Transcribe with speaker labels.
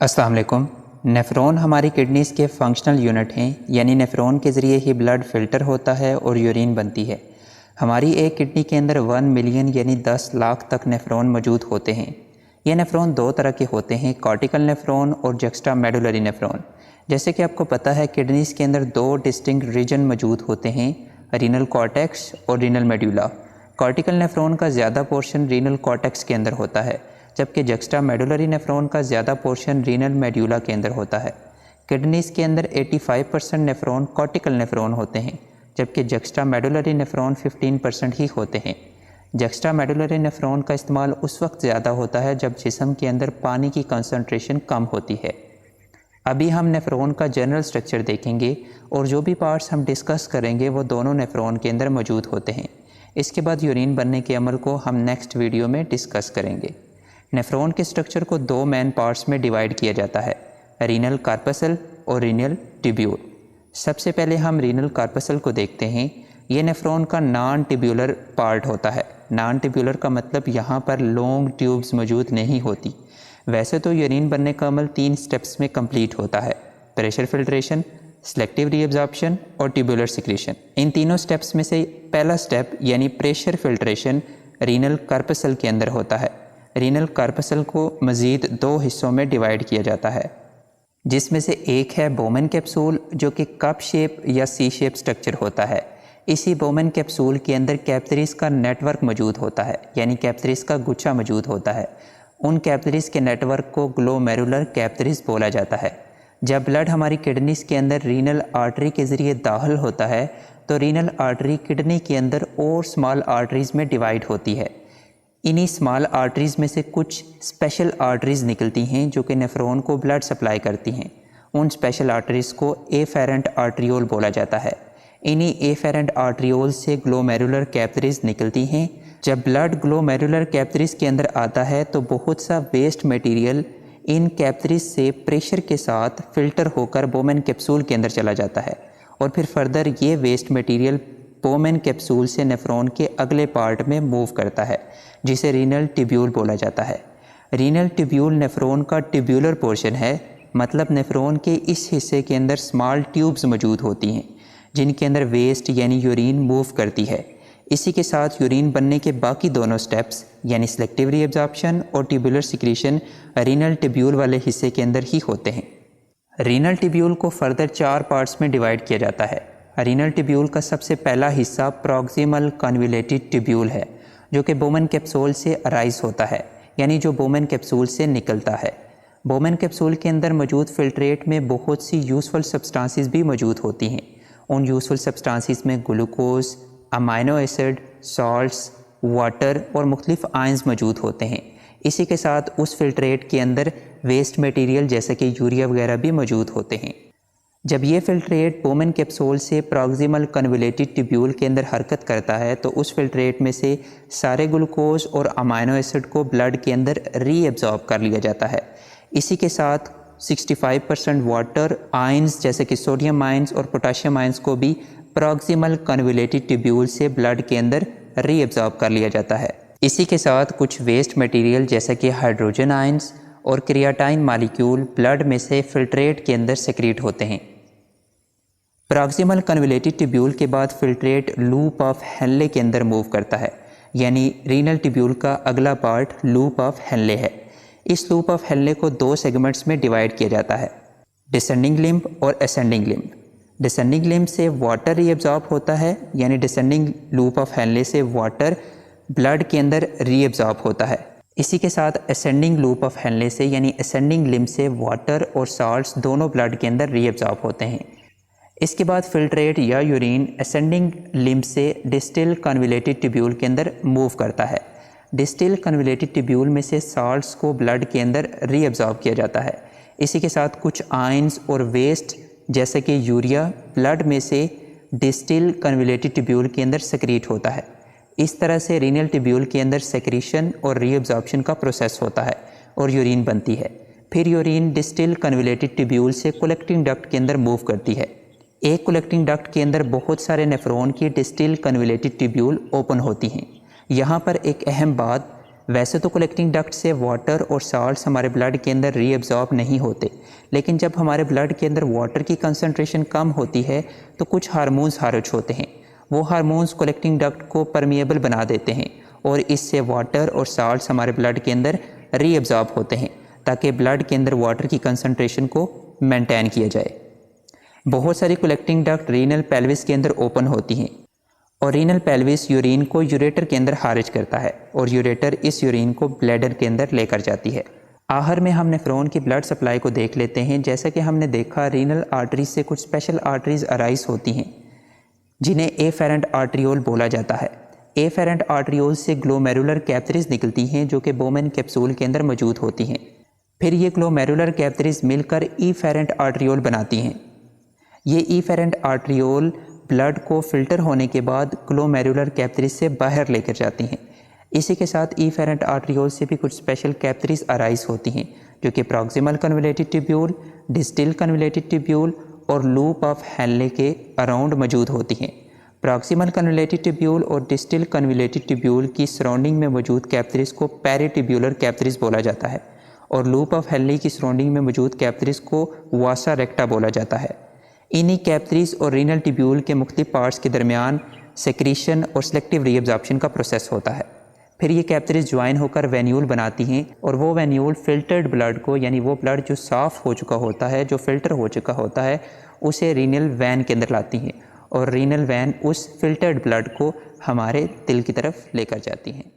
Speaker 1: अस्सलाम वालेकुम। नेफ्रॉन हमारी किडनीज़ के फंक्शनल यूनिट हैं, यानी नेफ्रॉन के ज़रिए ही ब्लड फ़िल्टर होता है और यूरिन बनती है। हमारी एक किडनी के अंदर 1 मिलियन यानी 10 लाख तक नेफ्रॉन मौजूद होते हैं। ये नेफ्रॉन दो तरह के होते हैं, कॉर्टिकल नेफ्रॉन और जक्स्टा मेडुलरी नेफ्रॉन। जैसे कि आपको पता है किडनीज़ के अंदर दो डिस्टिंक्ट रीजन मौजूद होते हैं, रीनल कॉर्टेक्स और रीनल मेडुला। कॉर्टिकल नेफ्रॉन का ज़्यादा पोर्शन रीनल कॉर्टेक्स के अंदर होता है, जबकि जक्स्टा मेडुलरी नेफ्रॉन का ज़्यादा पोर्शन रीनल मेड्यूला के अंदर होता है। किडनीज़ के अंदर 85% नेफ्रॉन कॉर्टिकल नेफ्रॉन होते हैं, जबकि जक्स्टा मेडुलरी नेफ्रॉन 15% ही होते हैं। जक्स्टा मेडुलरी नेफ्रॉन का इस्तेमाल उस वक्त ज़्यादा होता है जब जिस्म के अंदर पानी की कंसंट्रेशन कम होती है। अभी हम नेफ्रॉन का जनरल स्ट्रक्चर देखेंगे और जो भी पार्ट्स हम डिस्कस करेंगे वो दोनों नेफ्रॉन के अंदर मौजूद होते हैं। इसके बाद यूरिन बनने के अमल को हम नेक्स्ट वीडियो में डिस्कस करेंगे। नेफ्रॉन के स्ट्रक्चर को दो मेन पार्ट्स में डिवाइड किया जाता है, रीनल कार्पसल और रीनल ट्यूब्यूल। सबसे पहले हम रीनल कार्पसल को देखते हैं। ये नेफ्रॉन का नॉन ट्यूब्यूलर पार्ट होता है। नॉन ट्यूब्यूलर का मतलब यहाँ पर लॉन्ग ट्यूब्स मौजूद नहीं होती। वैसे तो यूरिन बनने का अमल 3 स्टेप्स में कंप्लीट होता है, प्रेशर फिल्ट्रेशन, सेलेक्टिव रीअब्जॉर्प्शन और ट्यूब्यूलर सिक्रीशन। इन तीनों स्टेप्स में से पहला स्टेप यानी प्रेशर फिल्ट्रेशन रीनल कार्पसल के अंदर होता है। रीनल कार्पसल को मज़ीद 2 हिस्सों में डिवाइड किया जाता है, जिसमें से एक है बोमेन कैप्सूल, जो कि कप शेप या सी शेप स्ट्रक्चर होता है। इसी बोमेन कैप्सूल के अंदर कैपिलरीज का नेटवर्क मौजूद होता है, यानी कैपिलरीज का गुच्छा मौजूद होता है। उन कैपिलरीज के नेटवर्क को ग्लोमेरुलर कैपिलरीज बोला जाता है। जब ब्लड हमारी किडनीज के अंदर रीनल आर्टरी के ज़रिए दाखिल होता है तो रीनल आर्टरी किडनी के अंदर और स्मॉल आर्टरीज़ में डिवाइड होती है। इन्हीं स्मॉल आर्टरीज़ में से कुछ स्पेशल आर्टरीज़ निकलती हैं जो कि नेफ्रॉन को ब्लड सप्लाई करती हैं। उन स्पेशल आर्टरीज़ को एफेरेंट आर्टरियोल बोला जाता है। इन्हीं एफेरेंट आर्टरियोल से ग्लोमेरुलर कैपिलरीज़ निकलती हैं। जब ब्लड ग्लोमेरुलर कैपिलरीज़ के अंदर आता है तो बहुत सा वेस्ट मटेरियल इन कैपिलरीज़ से प्रेशर के साथ फ़िल्टर होकर बोमेन कैप्सूल के अंदर चला जाता है और फिर फर्दर ये वेस्ट मटेरियल बोमेन कैप्सूल से नेफ्रॉन के अगले पार्ट में मूव करता है, जिसे रीनल ट्यूब्यूल बोला जाता है। रीनल ट्यूब्यूल नेफ्रॉन का ट्यूब्यूलर पोर्शन है, मतलब नेफ्रॉन के इस हिस्से के अंदर स्मॉल ट्यूब्स मौजूद होती हैं जिनके अंदर वेस्ट यानी यूरिन मूव करती है। इसी के साथ यूरिन बनने के बाकी दोनों स्टेप्स यानी सेलेक्टिव रीअब्जॉर्प्शन और ट्यूब्यूलर सिक्रीशन रीनल ट्यूब्यूल वाले हिस्से के अंदर ही होते हैं। रीनल ट्यूब्यूल को फर्दर 4 पार्ट्स में डिवाइड किया जाता है। रीनल ट्यूब्यूल का सबसे पहला हिस्सा प्रॉक्सिमल कन्वोल्यूटेड ट्यूब्यूल है, जो कि बोमेन कैप्सूल से अराइज होता है, यानी जो बोमेन कैप्सूल से निकलता है। बोमेन कैप्सूल के अंदर मौजूद फिल्ट्रेट में बहुत सी यूज़फुल सब्सटेंसेस भी मौजूद होती हैं। उन यूज़फुल सब्सटेंसेस में glucose, amino acid, salts, water और मुख्तलिफ आयंस मौजूद होते हैं। इसी के साथ उस फिल्ट्रेट के अंदर वेस्ट मटेरियल जैसे कि यूरिया वगैरह भी मौजूद होते हैं। जब ये फिल्ट्रेट बोमेन कैप्सूल से प्रॉक्सिमल कन्वोल्यूटेड ट्यूब्यूल के अंदर हरकत करता है तो उस फिल्ट्रेट में से सारे ग्लूकोज और अमाइनो एसिड को ब्लड के अंदर रीअब्जॉर्ब कर लिया जाता है। इसी के साथ 65% वाटर आयंस जैसे कि सोडियम आयंस और पोटाशियम आयंस को भी प्रॉक्सिमल कन्वोल्यूटेड ट्यूब्यूल से ब्लड के अंदर रीअब्जॉर्ब कर लिया जाता है। इसी के साथ कुछ वेस्ट मटेरियल जैसे कि हाइड्रोजन आयंस और क्रिएटाइन मॉलिक्यूल ब्लड में से फिल्ट्रेट के अंदर सेक्रेट होते हैं। प्रॉक्सिमल कन्वोल्यूटेड ट्यूब्यूल के बाद फिल्ट्रेट लूप ऑफ हेनले के अंदर मूव करता है, यानी रीनल ट्यूब्यूल का अगला पार्ट लूप ऑफ हेनले है। इस लूप ऑफ हेनले को 2 सेगमेंट्स में डिवाइड किया जाता है, डिसेंडिंग लिम्ब और असेंडिंग लिम्ब। डिसेंडिंग लिम्ब से वाटर रीअब्जॉर्ब होता है, यानी डिसेंडिंग लूप ऑफ हेनले से वाटर ब्लड के अंदर रीअब्जॉर्ब होता है। इसी के साथ असेंडिंग लूप ऑफ हेनले से यानी असेंडिंग लिम्ब से वाटर और सॉल्ट्स दोनों ब्लड के अंदर रीअब्जॉर्ब होते हैं। इसके बाद फिल्ट्रेट या यूरिन असेंडिंग लिम्ब से डिस्टल कन्वोल्यूटेड ट्यूब्यूल के अंदर मूव करता है। डिस्टल कन्वोल्यूटेड ट्यूब्यूल में से सॉल्ट्स को ब्लड के अंदर रीअब्जॉर्ब किया जाता है। इसी के साथ कुछ आयंस और वेस्ट जैसे कि यूरिया ब्लड में से डिस्टल कन्वोल्यूटेड ट्यूब्यूल के अंदर सेक्रेट होता है। इस तरह से रीनल ट्यूब्यूल के अंदर सेक्रीशन और रीअब्जॉर्प्शन का प्रोसेस होता है और यूरिन बनती है। फिर यूरिन डिस्टल कन्वोल्यूटेड ट्यूब्यूल से कलेक्टिंग डक्ट के अंदर मूव करती है। एक कलेक्टिंग डक्ट के अंदर बहुत सारे नेफ्रॉन की डिस्टल कन्वोल्यूटेड ट्यूब्यूल ओपन होती हैं। यहाँ पर एक अहम बात, वैसे तो कलेक्टिंग डक्ट से वाटर और साल्ट्स हमारे ब्लड के अंदर रीअब्जॉर्ब नहीं होते, लेकिन जब हमारे ब्लड के अंदर वाटर की कंसंट्रेशन कम होती है तो कुछ हार्मोन्स खारिज होते हैं। वो हार्मोन्स कलेक्टिंग डक्ट को परमिएबल बना देते हैं और इससे वाटर और साल्ट्स हमारे ब्लड के अंदर रीअब्जॉर्ब होते हैं ताकि ब्लड के अंदर वाटर की कंसंट्रेशन को मेंटेन किया जाए। बहुत सारी कलेक्टिंग डक्ट रीनल पेल्विस के अंदर ओपन होती हैं और रीनल पेल्विस यूरिन को यूरेटर के अंदर खारिज करता है और यूरेटर इस यूरिन को ब्लैडर के अंदर लेकर जाती है। आखिर में हम नेफ्रॉन की ब्लड सप्लाई को देख लेते हैं। जैसा कि हमने देखा, रीनल आर्टरीज से कुछ स्पेशल आर्टरीज अराइज होती हैं जिन्हें एफेरेंट आर्टरियोल बोला जाता है। एफेरेंट आर्टरियोल से ग्लोमेरुलर कैपिलरीज निकलती हैं जो कि बोमेन कैप्सूल के अंदर मौजूद होती हैं। फिर ये ग्लोमेरुलर कैपिलरीज मिलकर इफेरेंट आर्टरियोल बनाती हैं। ये इफेरेंट आर्टरियोल ब्लड को फिल्टर होने के बाद ग्लोमेरुलर कैपिलरीज से बाहर लेकर जाती हैं। इसी के साथ इफेरेंट आर्टरियोल से भी कुछ स्पेशल कैपिलरीज अराइज होती हैं जो कि proximal convoluted tubule, distal convoluted tubule और लूप ऑफ हेनले के अराउंड मौजूद होती हैं। प्रॉक्सिमल कन्वोलेटेड ट्यूब्यूल और डिस्टल कन्वोलेटेड ट्यूब्यूल की सराउंडिंग में मौजूद कैपिलरीज को पेरिट्यूब्यूलर कैपिलरीज बोला जाता है और लूप ऑफ हेनले की सराउंडिंग में मौजूद कैपिलरीज को वासा रेक्टा बोला जाता है। इन्हीं कैपिलरीज और रीनल ट्यूब्यूल के मुख्तलिफ पार्ट्स के दरमियान सेक्रीशन और सेलेक्टिव रीअब्जॉर्प्शन का प्रोसेस होता है। फिर ये कैपिलरीज ज्वाइन होकर वेन्यूल बनाती हैं और वो वेन्यूल फिल्टर्ड ब्लड को, यानी वो ब्लड जो साफ़ हो चुका होता है, जो फिल्टर हो चुका होता है, उसे रीनल वैन के अंदर लाती हैं और रीनल वैन उस फिल्टर्ड ब्लड को हमारे दिल की तरफ लेकर जाती हैं।